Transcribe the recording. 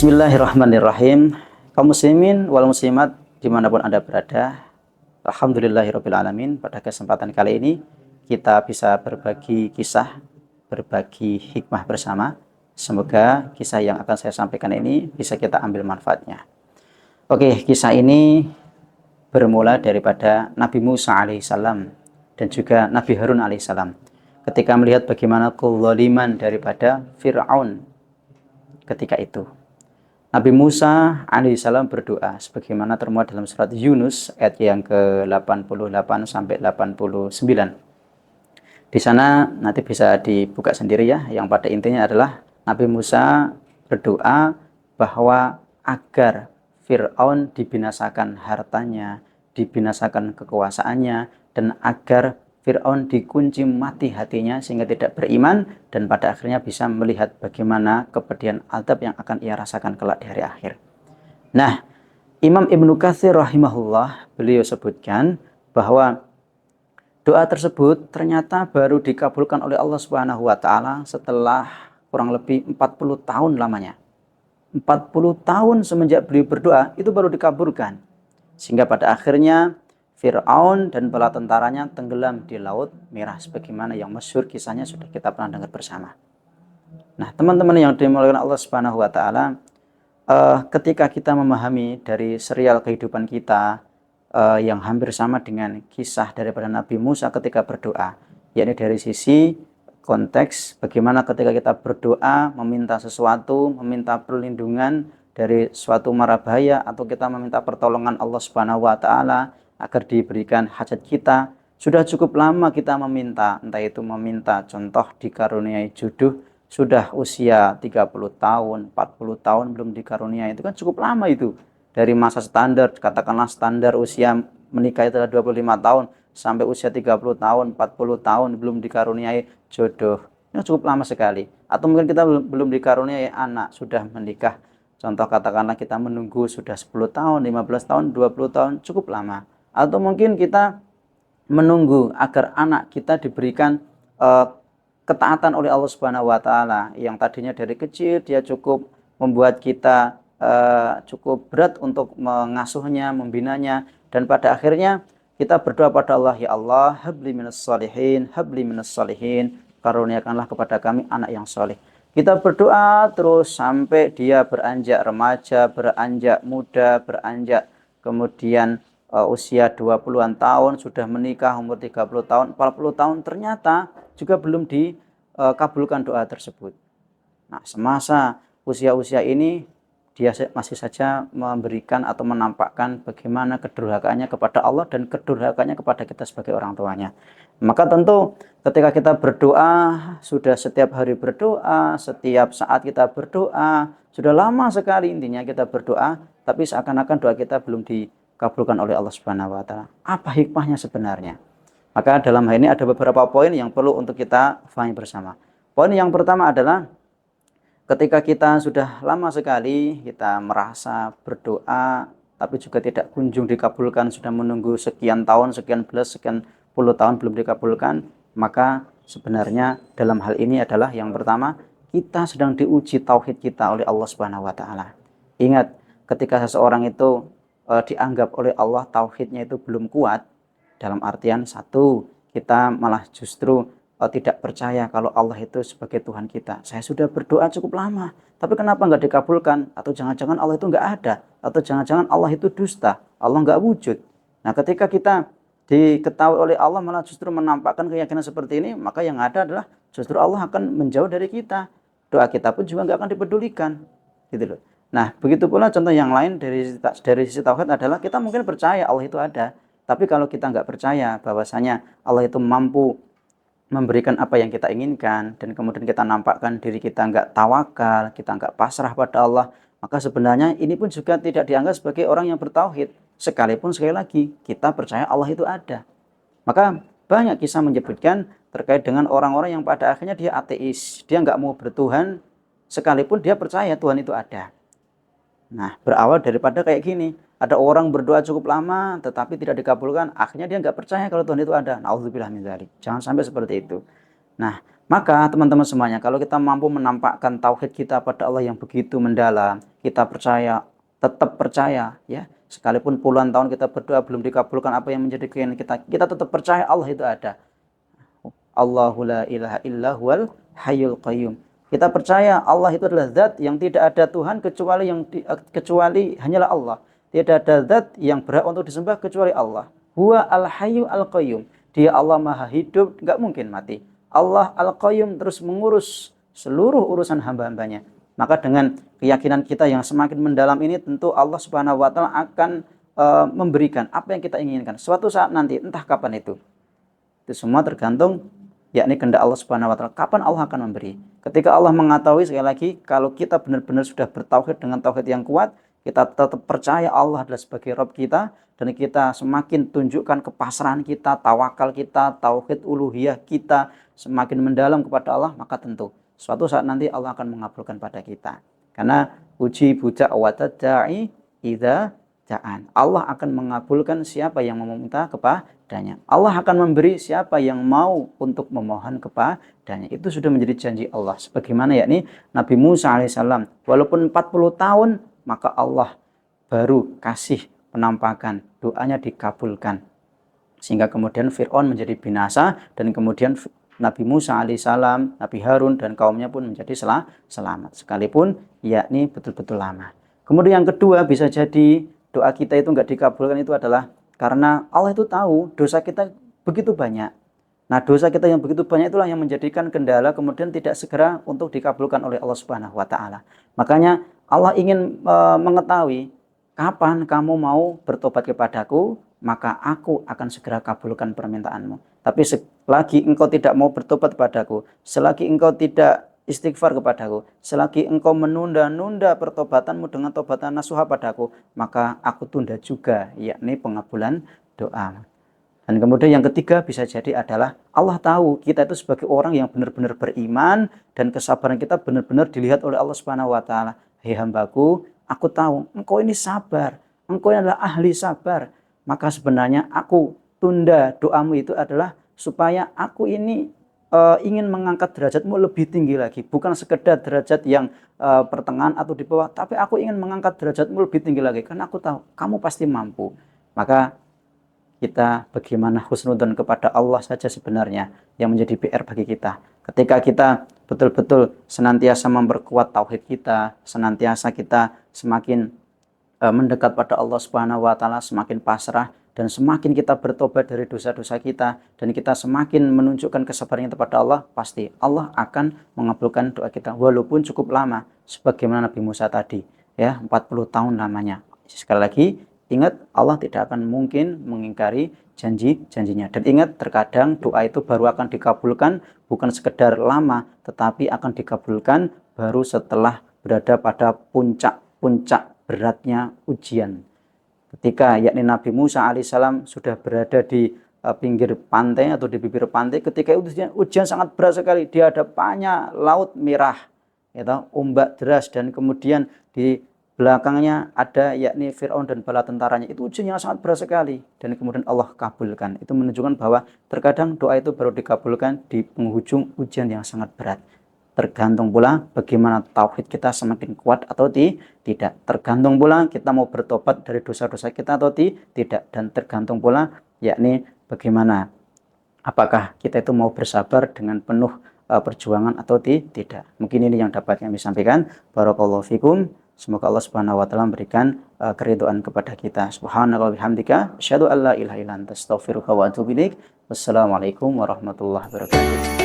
Bismillahirrahmanirrahim. Kaum muslimin wal muslimat dimanapun Anda berada, alhamdulillahirabbil alamin. Pada kesempatan kali ini kita bisa berbagi kisah, berbagi hikmah bersama. Semoga kisah yang akan saya sampaikan ini bisa kita ambil manfaatnya. Oke, kisah ini bermula daripada Nabi Musa alaihissalam dan juga Nabi Harun alaihissalam ketika melihat bagaimana kezaliman daripada Fir'aun ketika itu. Nabi Musa alaihissalam berdoa sebagaimana termuat dalam surat Yunus ayat yang ke-88 sampai 89. Di sana nanti bisa dibuka sendiri ya. Yang pada intinya adalah Nabi Musa berdoa bahwa agar Fir'aun dibinasakan hartanya, dibinasakan kekuasaannya, dan agar Fir'aun dikunci mati hatinya sehingga tidak beriman dan pada akhirnya bisa melihat bagaimana kepedihan azab yang akan ia rasakan kelak di hari akhir. Nah, Imam Ibnu Katsir rahimahullah beliau sebutkan bahwa doa tersebut ternyata baru dikabulkan oleh Allah Subhanahu wa taala setelah kurang lebih 40 tahun lamanya. 40 tahun semenjak beliau berdoa itu baru dikabulkan. Sehingga pada akhirnya Fir'aun dan bala tentaranya tenggelam di Laut Merah sebagaimana yang masyhur kisahnya sudah kita pernah dengar bersama. Nah, teman-teman yang dimuliakan Allah Subhanahu wa taala, ketika kita memahami dari serial kehidupan kita yang hampir sama dengan kisah daripada Nabi Musa ketika berdoa, yakni dari sisi konteks bagaimana ketika kita berdoa meminta sesuatu, meminta perlindungan dari suatu mara bahaya atau kita meminta pertolongan Allah Subhanahu wa taala agar diberikan hajat kita, sudah cukup lama kita meminta, entah itu meminta contoh dikaruniai jodoh, sudah usia 30 tahun, 40 tahun belum dikaruniai, itu kan cukup lama itu. Dari masa standar, katakanlah standar usia menikah itu adalah 25 tahun, sampai usia 30 tahun, 40 tahun belum dikaruniai jodoh. Ini cukup lama sekali. Atau mungkin kita belum dikaruniai anak, sudah menikah. Contoh katakanlah kita menunggu sudah 10 tahun, 15 tahun, 20 tahun, cukup lama. Atau mungkin kita menunggu agar anak kita diberikan ketaatan oleh Allah Subhanahu wa taala yang tadinya dari kecil dia cukup membuat kita cukup berat untuk mengasuhnya, membinanya, dan pada akhirnya kita berdoa pada Allah, ya Allah, habli minas shalihin, habli minas shalihin, karuniakanlah kepada kami anak yang soleh. Kita berdoa terus sampai dia beranjak remaja, beranjak muda, beranjak kemudian usia 20-an tahun, sudah menikah umur 30 tahun, 40 tahun, ternyata juga belum dikabulkan doa tersebut. Nah, semasa usia-usia ini dia masih saja memberikan atau menampakkan bagaimana kedurhakaannya kepada Allah dan kedurhakaannya kepada kita sebagai orang tuanya. Maka tentu ketika kita berdoa, sudah setiap hari berdoa, setiap saat kita berdoa, sudah lama sekali intinya kita berdoa, tapi seakan-akan doa kita belum dikabulkan oleh Allah Subhanahu wa taala. Apa hikmahnya sebenarnya? Maka dalam hal ini ada beberapa poin yang perlu untuk kita pahami bersama. Poin yang pertama adalah ketika kita sudah lama sekali kita merasa berdoa tapi juga tidak kunjung dikabulkan, sudah menunggu sekian tahun, sekian belas, sekian puluh tahun belum dikabulkan, maka sebenarnya dalam hal ini adalah yang pertama, kita sedang diuji tauhid kita oleh Allah Subhanahu wa taala. Ingat, ketika seseorang itu dianggap oleh Allah tauhidnya itu belum kuat, dalam artian satu, kita malah justru tidak percaya kalau Allah itu sebagai Tuhan kita. Saya sudah berdoa cukup lama, tapi kenapa nggak dikabulkan? Atau jangan-jangan Allah itu nggak ada? Atau jangan-jangan Allah itu dusta? Allah nggak wujud? Nah, ketika kita diketahui oleh Allah malah justru menampakkan keyakinan seperti ini, maka yang ada adalah justru Allah akan menjauh dari kita. Doa kita pun juga nggak akan dipedulikan. Gitu loh. Nah, begitu pula contoh yang lain dari sisi tauhid adalah kita mungkin percaya Allah itu ada. Tapi kalau kita nggak percaya bahwasanya Allah itu mampu memberikan apa yang kita inginkan, dan kemudian kita nampakkan diri kita nggak tawakal, kita nggak pasrah pada Allah, maka sebenarnya ini pun juga tidak dianggap sebagai orang yang bertauhid. Sekalipun sekali lagi kita percaya Allah itu ada. Maka banyak kisah menyebutkan terkait dengan orang-orang yang pada akhirnya dia ateis, dia nggak mau bertuhan, sekalipun dia percaya Tuhan itu ada. Nah, berawal daripada kayak gini, ada orang berdoa cukup lama tetapi tidak dikabulkan, akhirnya dia nggak percaya kalau Tuhan itu ada. Nauzubillah min dzalik. Jangan sampai seperti itu. Nah, maka teman-teman semuanya, kalau kita mampu menampakkan tauhid kita pada Allah yang begitu mendalam, kita percaya, tetap percaya, ya, sekalipun puluhan tahun kita berdoa belum dikabulkan apa yang menjadi keinginan kita tetap percaya Allah itu ada. Allahu la ilaha illa huwal hayyul qayyum. Kita percaya Allah itu adalah zat yang tidak ada Tuhan kecuali hanyalah Allah. Tidak ada zat yang berhak untuk disembah kecuali Allah. Huwa al-hayyu al-qayyum. Dia Allah Maha hidup, enggak mungkin mati. Allah al-qayyum terus mengurus seluruh urusan hamba-hambanya. Maka dengan keyakinan kita yang semakin mendalam ini tentu Allah Subhanahu wa taala akan memberikan apa yang kita inginkan. Suatu saat nanti, entah kapan itu. Itu semua tergantung yakni kehendak Allah Subhanahu wa taala. Kapan Allah akan memberi? Ketika Allah mengetahui, sekali lagi, kalau kita benar-benar sudah bertauhid dengan tauhid yang kuat, kita tetap percaya Allah adalah sebagai Rabb kita, dan kita semakin tunjukkan kepasrahan kita, tawakal kita, tauhid uluhiyah kita semakin mendalam kepada Allah, maka tentu suatu saat nanti Allah akan mengabulkan pada kita. Karena uji buja wa tad'i idza da'an. Allah akan mengabulkan siapa yang meminta kepadanya. Allah akan memberi siapa yang mau untuk memohon kepadanya. Itu sudah menjadi janji Allah. Sebagaimana yakni Nabi Musa alaihissalam, walaupun 40 tahun, maka Allah baru kasih penampakan, doanya dikabulkan. Sehingga kemudian Fir'aun menjadi binasa, dan kemudian Nabi Musa alaihissalam, Nabi Harun dan kaumnya pun menjadi selamat. Sekalipun yakni betul-betul lama. Kemudian yang kedua, bisa jadi doa kita itu enggak dikabulkan itu adalah karena Allah itu tahu dosa kita begitu banyak. Nah, dosa kita yang begitu banyak itulah yang menjadikan kendala kemudian tidak segera untuk dikabulkan oleh Allah Subhanahu wa taala. Makanya Allah ingin mengetahui kapan kamu mau bertobat kepadaku, maka aku akan segera kabulkan permintaanmu. Tapi selagi engkau tidak mau bertobat kepadaku, selagi engkau tidak istighfar kepadaku, selagi engkau menunda-nunda pertobatanmu dengan tobatan nasuha padaku, maka aku tunda juga, yakni pengabulan doa. Dan kemudian yang ketiga bisa jadi adalah Allah tahu kita itu sebagai orang yang benar-benar beriman, dan kesabaran kita benar-benar dilihat oleh Allah Subhanahu wa taala. Hei hambaku, aku tahu engkau ini sabar, engkau ini adalah ahli sabar. Maka sebenarnya aku tunda doamu itu adalah supaya aku ini ingin mengangkat derajatmu lebih tinggi lagi. Bukan sekedar derajat yang pertengahan atau di bawah, tapi aku ingin mengangkat derajatmu lebih tinggi lagi. Karena aku tahu kamu pasti mampu. Maka kita bagaimana husnudzon kepada Allah saja sebenarnya yang menjadi PR bagi kita. Ketika kita betul-betul senantiasa memperkuat tauhid kita, senantiasa kita semakin mendekat pada Allah Subhanahu wa taala, semakin pasrah, dan semakin kita bertobat dari dosa-dosa kita, dan kita semakin menunjukkan kesabaran kita pada Allah, pasti Allah akan mengabulkan doa kita walaupun cukup lama, sebagaimana Nabi Musa tadi, ya, 40 tahun lamanya. Sekali lagi, ingat, Allah tidak akan mungkin mengingkari janji-janjinya. Dan ingat, terkadang doa itu baru akan dikabulkan bukan sekedar lama, tetapi akan dikabulkan baru setelah berada pada puncak-puncak beratnya ujian. Ketika yakni Nabi Musa alaihissalam sudah berada di pinggir pantai atau di bibir pantai, ketika ujian sangat berat sekali, di hadapannya laut merah, ya, ombak deras, dan kemudian di belakangnya ada yakni Fir'aun dan bala tentaranya. Itu ujian yang sangat berat sekali, dan kemudian Allah kabulkan. Itu menunjukkan bahwa terkadang doa itu baru dikabulkan di penghujung ujian yang sangat berat. Tergantung pula bagaimana tauhid kita semakin kuat atau tidak. Tergantung pula kita mau bertobat dari dosa-dosa kita atau tidak. Dan tergantung pula yakni bagaimana, apakah kita itu mau bersabar dengan penuh perjuangan atau tidak. Mungkin ini yang dapat kami sampaikan. Barakallahu fikum. Semoga Allah Subhanahu wa taala memberikan keridhaan kepada kita. Subhanallah wa bihamdika, asyhadu an la ilaha illa anta, astaghfiruka wa atubu ilaik. Wassalamualaikum warahmatullahi wabarakatuh.